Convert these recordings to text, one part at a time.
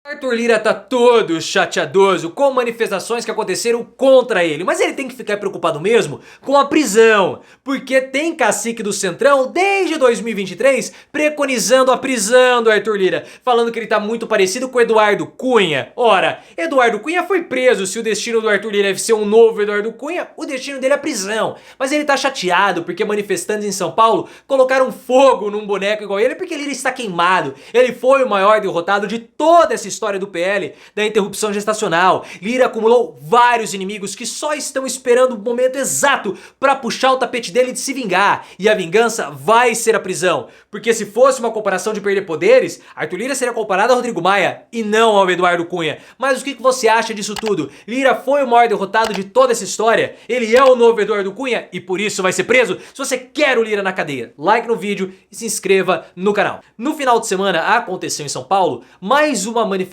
Arthur Lira tá todo chateadoso com manifestações que aconteceram contra ele, mas ele tem que ficar preocupado mesmo com a prisão, porque tem cacique do Centrão desde 2023 preconizando a prisão do Arthur Lira, falando que ele tá muito parecido com o Eduardo Cunha. Ora, Eduardo Cunha foi preso, se o destino do Arthur Lira deve ser um novo Eduardo Cunha, o destino dele é a prisão. Mas ele tá chateado porque manifestantes em São Paulo colocaram fogo num boneco igual ele porque Lira está queimado. Ele foi o maior derrotado de toda essa história do PL da interrupção gestacional. Lira acumulou vários inimigos que só estão esperando o momento exato para puxar o tapete dele de se vingar. E a vingança vai ser a prisão. Porque se fosse uma comparação de perder poderes, Arthur Lira seria comparado a Rodrigo Maia e não ao Eduardo Cunha. Mas o que você acha disso tudo? Lira foi o maior derrotado de toda essa história? Ele é o novo Eduardo Cunha e por isso vai ser preso? Se você quer o Lira na cadeia, like no vídeo e se inscreva no canal. No final de semana aconteceu em São Paulo mais uma manifestação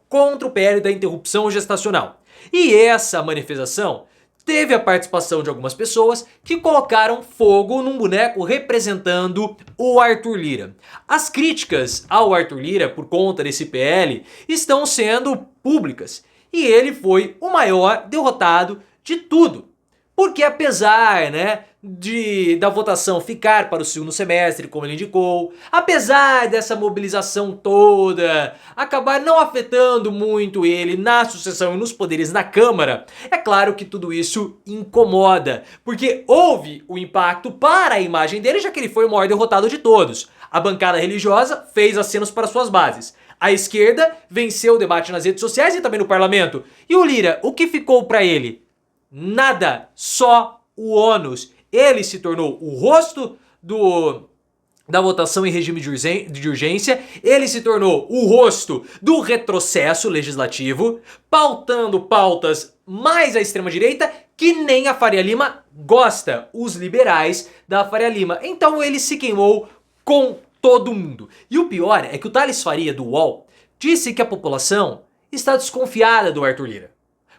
contra o PL da interrupção gestacional. E essa manifestação teve a participação de algumas pessoas que colocaram fogo num boneco representando o Arthur Lira. As críticas ao Arthur Lira por conta desse PL estão sendo públicas e ele foi o maior derrotado de tudo. Porque apesar, da votação ficar para o segundo semestre, como ele indicou, apesar dessa mobilização toda acabar não afetando muito ele na sucessão e nos poderes na Câmara, é claro que tudo isso incomoda, porque houve o impacto para a imagem dele, já que ele foi o maior derrotado de todos. A bancada religiosa fez acenos para suas bases. A esquerda venceu o debate nas redes sociais e também no parlamento. E o Lira, o que ficou para ele? Nada, só o ônus. Ele se tornou o rosto da votação em regime de urgência, ele se tornou o rosto do retrocesso legislativo, pautando pautas mais à extrema-direita que nem a Faria Lima gosta, os liberais da Faria Lima. Então ele se queimou com todo mundo. E o pior é que o Thales Faria, do UOL, disse que a população está desconfiada do Arthur Lira.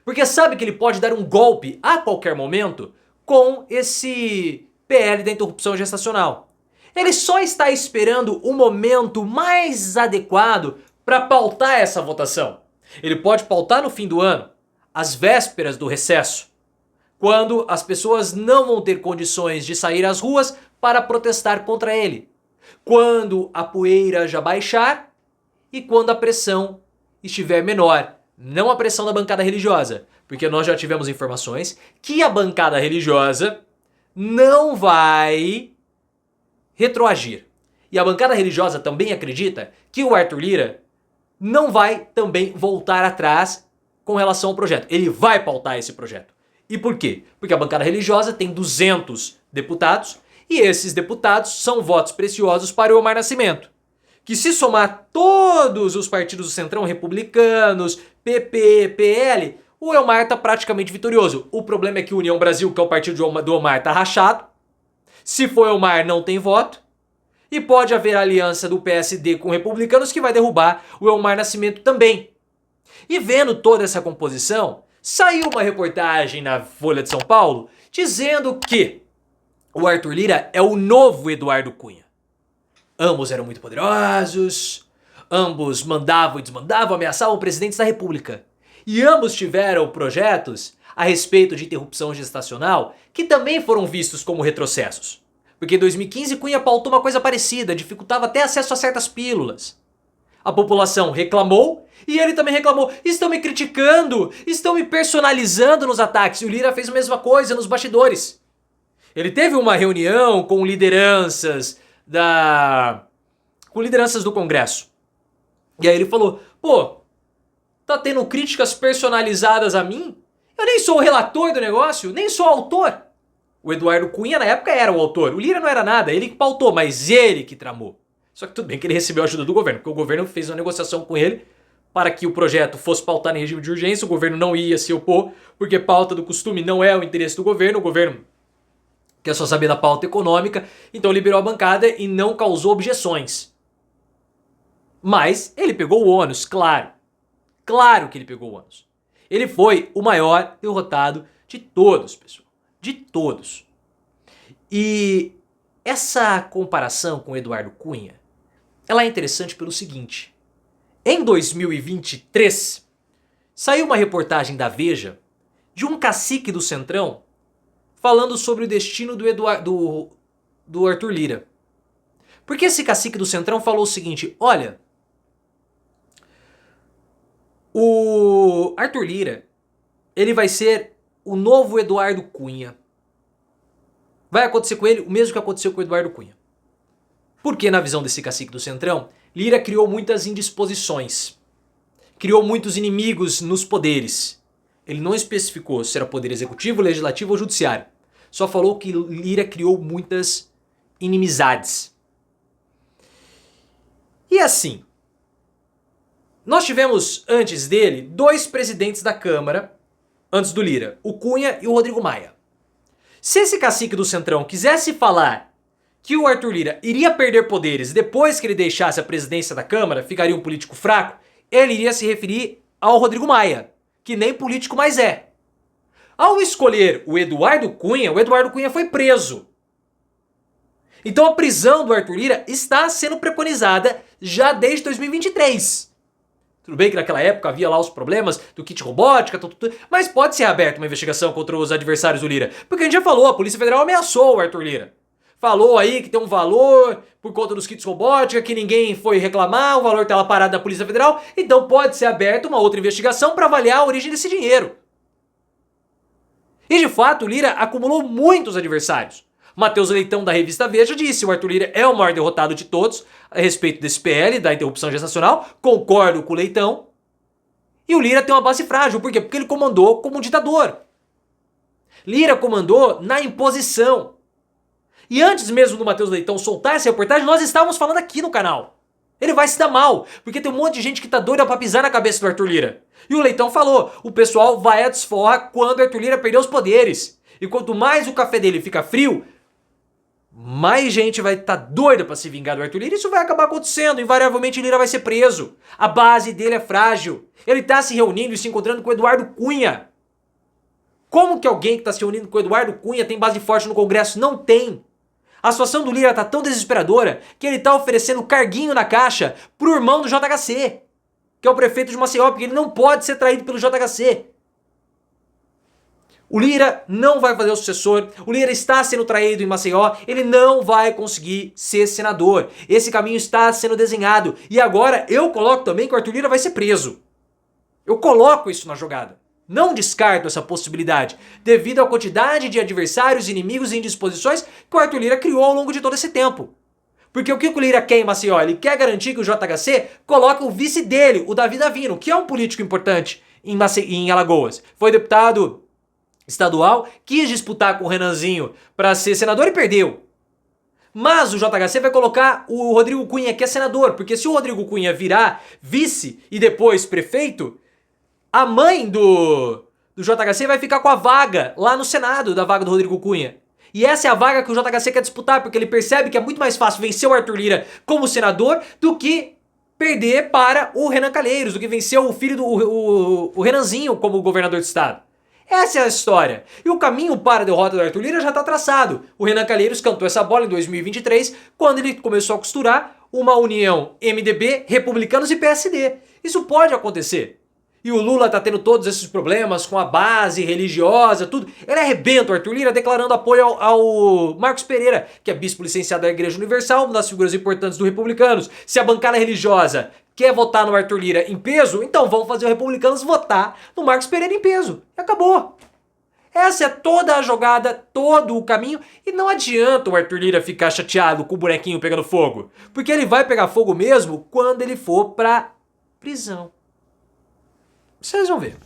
Porque sabe que ele pode dar um golpe a qualquer momento com esse PL da interrupção gestacional. Ele só está esperando o momento mais adequado para pautar essa votação. Ele pode pautar no fim do ano, às vésperas do recesso, quando as pessoas não vão ter condições de sair às ruas para protestar contra ele, quando a poeira já baixar e quando a pressão estiver menor. Não a pressão da bancada religiosa, porque nós já tivemos informações que a bancada religiosa não vai retroagir. E a bancada religiosa também acredita que o Arthur Lira não vai também voltar atrás com relação ao projeto. Ele vai pautar esse projeto. E por quê? Porque a bancada religiosa tem 200 deputados e esses deputados são votos preciosos para o Elmar Nascimento. Que se somar todos os partidos do Centrão, republicanos, PP, PL, o Elmar tá praticamente vitorioso. O problema é que o União Brasil, que é o partido do Elmar, tá rachado. Se for Elmar, não tem voto. E pode haver aliança do PSD com republicanos que vai derrubar o Elmar Nascimento também. E vendo toda essa composição, saiu uma reportagem na Folha de São Paulo dizendo que o Arthur Lira é o novo Eduardo Cunha. Ambos eram muito poderosos, ambos mandavam e desmandavam, ameaçavam presidentes da república. E ambos tiveram projetos a respeito de interrupção gestacional que também foram vistos como retrocessos. Porque em 2015 Cunha pautou uma coisa parecida, dificultava até acesso a certas pílulas. A população reclamou e ele também reclamou. Estão me criticando, estão me personalizando nos ataques. E o Lira fez a mesma coisa nos bastidores. Ele teve uma reunião com lideranças do Congresso. E aí ele falou, tá tendo críticas personalizadas a mim? Eu nem sou o relator do negócio, nem sou o autor. O Eduardo Cunha na época era o autor, o Lira não era nada, ele que pautou, mas ele que tramou. Só que tudo bem que ele recebeu a ajuda do governo, porque o governo fez uma negociação com ele para que o projeto fosse pautado em regime de urgência, o governo não ia se opor, porque pauta do costume não é o interesse do governo, o governo quer só saber da pauta econômica, então liberou a bancada e não causou objeções. Mas ele pegou o ônus, claro. Claro que ele pegou o ônus. Ele foi o maior derrotado de todos, pessoal. De todos. E essa comparação com o Eduardo Cunha, ela é interessante pelo seguinte. Em 2023, saiu uma reportagem da Veja de um cacique do Centrão falando sobre o destino do Arthur Lira. Porque esse cacique do Centrão falou o seguinte: olha, o Arthur Lira, ele vai ser o novo Eduardo Cunha. Vai acontecer com ele o mesmo que aconteceu com o Eduardo Cunha. Porque, na visão desse cacique do Centrão, Lira criou muitas indisposições. Criou muitos inimigos nos poderes. Ele não especificou se era poder executivo, legislativo ou judiciário. Só falou que Lira criou muitas inimizades. E assim, nós tivemos antes dele 2 presidentes da Câmara, antes do Lira, o Cunha e o Rodrigo Maia. Se esse cacique do Centrão quisesse falar que o Arthur Lira iria perder poderes depois que ele deixasse a presidência da Câmara, ficaria um político fraco, ele iria se referir ao Rodrigo Maia, que nem político mais é. Ao escolher o Eduardo Cunha foi preso. Então a prisão do Arthur Lira está sendo preconizada já desde 2023. Tudo bem que naquela época havia lá os problemas do kit robótica, mas pode ser aberta uma investigação contra os adversários do Lira. Porque a gente já falou, a Polícia Federal ameaçou o Arthur Lira. Falou aí que tem um valor por conta dos kits robótica, que ninguém foi reclamar, o valor está lá parado na Polícia Federal, então pode ser aberta uma outra investigação para avaliar a origem desse dinheiro. E de fato, o Lira acumulou muitos adversários. Matheus Leitão, da revista Veja, disse: o Arthur Lira é o maior derrotado de todos a respeito desse PL, da interrupção gestacional. Concordo com o Leitão. E o Lira tem uma base frágil. Por quê? Porque ele comandou como um ditador. Lira comandou na imposição. E antes mesmo do Matheus Leitão soltar essa reportagem, nós estávamos falando aqui no canal. Ele vai se dar mal, porque tem um monte de gente que tá doida pra pisar na cabeça do Arthur Lira. E o Leitão falou: o pessoal vai à desforra quando o Arthur Lira perder os poderes. E quanto mais o café dele fica frio, mais gente vai estar doida pra se vingar do Arthur Lira. Isso vai acabar acontecendo. Invariavelmente o Lira vai ser preso. A base dele é frágil. Ele tá se reunindo e se encontrando com o Eduardo Cunha. Como que alguém que tá se reunindo com o Eduardo Cunha tem base forte no Congresso? Não tem. A situação do Lira tá tão desesperadora que ele tá oferecendo carguinho na caixa pro irmão do JHC, que é o prefeito de Maceió, porque ele não pode ser traído pelo JHC. O Lira não vai fazer o sucessor, o Lira está sendo traído em Maceió, ele não vai conseguir ser senador. Esse caminho está sendo desenhado. E agora eu coloco também que o Arthur Lira vai ser preso. Eu coloco isso na jogada. Não descarto essa possibilidade, devido à quantidade de adversários, inimigos e indisposições que o Arthur Lira criou ao longo de todo esse tempo. Porque o que o Lira quer em Maceió? Ele quer garantir que o JHC coloque o vice dele, o Davi Davino, que é um político importante em Alagoas. Foi deputado estadual, quis disputar com o Renanzinho para ser senador e perdeu. Mas o JHC vai colocar o Rodrigo Cunha, que é senador, porque se o Rodrigo Cunha virar vice e depois prefeito, a mãe do JHC vai ficar com a vaga lá no Senado, da vaga do Rodrigo Cunha. E essa é a vaga que o JHC quer disputar, porque ele percebe que é muito mais fácil vencer o Arthur Lira como senador do que perder para o Renan Calheiros, do que vencer o filho do o Renanzinho como governador de estado. Essa é a história. E o caminho para a derrota do Arthur Lira já está traçado. O Renan Calheiros cantou essa bola em 2023, quando ele começou a costurar uma união MDB, republicanos e PSD. Isso pode acontecer. E o Lula tá tendo todos esses problemas com a base religiosa, tudo. Ele arrebenta o Arthur Lira declarando apoio ao Marcos Pereira, que é bispo licenciado da Igreja Universal, uma das figuras importantes do Republicanos. Se a bancada religiosa quer votar no Arthur Lira em peso, então vão fazer os republicanos votar no Marcos Pereira em peso. E acabou. Essa é toda a jogada, todo o caminho, e não adianta o Arthur Lira ficar chateado com o bonequinho pegando fogo, porque ele vai pegar fogo mesmo quando ele for pra prisão. Vocês vão ver.